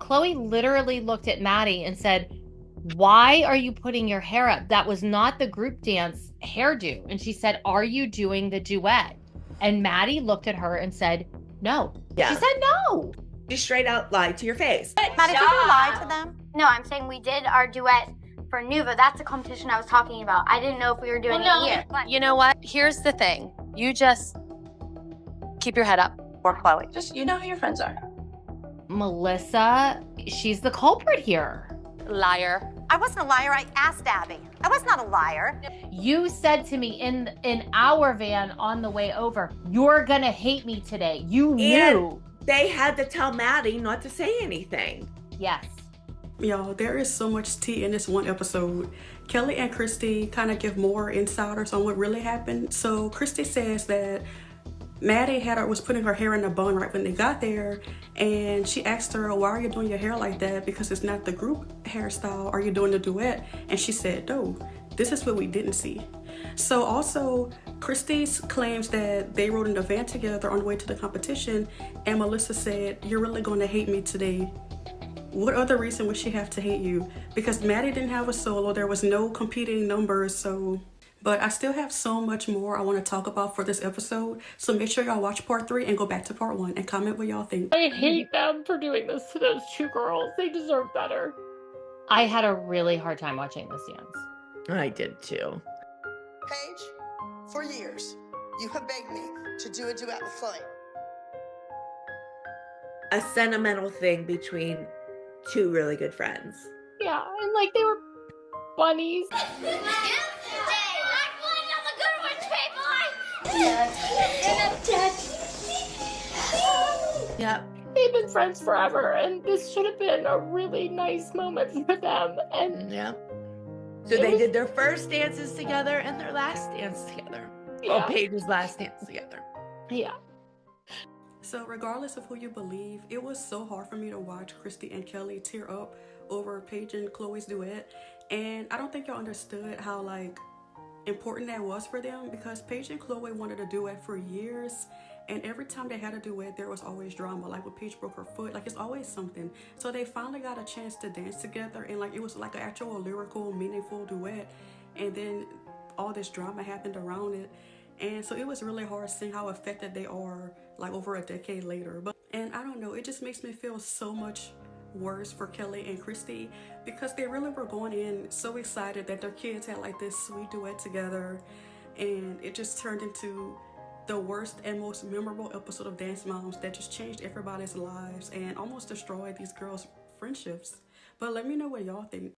Chloe literally looked at Maddie and said, "Why are you putting your hair up? That was not the group dance hairdo." And she said, "Are you doing the duet?" And Maddie looked at her and said, "No." Yeah. She said no. She straight out lied to your face. Maddie, did you lie to them? No, I'm saying we did our duet for Nuva. That's the competition I was talking about. I didn't know if we were doing it here. You know what? Here's the thing. You just keep your head up. Or Chloe. Just, you know who your friends are. Melissa, she's the culprit here. Liar. I wasn't a liar. I asked Abby. I was not a liar. You said to me in our van on the way over, "You're gonna hate me today." You knew. They had to tell Maddie not to say anything. Yes. Y'all, there is so much tea in this one episode. Kelly and Christi kind of give more insiders on what really happened. So Christi says that Maddie was putting her hair in a bun right when they got there, and she asked her, "Why are you doing your hair like that? Because it's not the group hairstyle. Are you doing the duet?" And she said, "No, this is what we didn't see." So also, Christi claims that they rode in the van together on the way to the competition, and Melissa said, "You're really going to hate me today." What other reason would she have to hate you? Because Maddie didn't have a solo, there was no competing numbers, so... But I still have so much more I want to talk about for this episode, so make sure y'all watch part 3 and go back to part 1 and comment what y'all think. I hate them for doing this to those two girls. They deserve better. I had a really hard time watching this dance. I did too. Paige, for years, you have begged me to do a duet with Chloe. A sentimental thing between two really good friends. Yeah, and like they were bunnies. Yep. They've been friends forever, and this should have been a really nice moment for them. And yeah. So they did their first dances together and their last dance together. Yeah. Well, Paige's last dance together. Yeah. So regardless of who you believe, it was so hard for me to watch Christi and Kelly tear up over Paige and Chloe's duet. And I don't think y'all understood how important that was for them, because Paige and Chloe wanted a duet for years, and every time they had a duet there was always drama. Like when Paige broke her foot, it's always something. So they finally got a chance to dance together, and it was like an actual lyrical, meaningful duet, and then all this drama happened around it. And so it was really hard seeing how affected they are over a decade later. And I don't know, it just makes me feel so much worse for Kelly and Christi, because they really were going in so excited that their kids had this sweet duet together, and it just turned into the worst and most memorable episode of Dance Moms that just changed everybody's lives and almost destroyed these girls' friendships. But let me know what y'all think.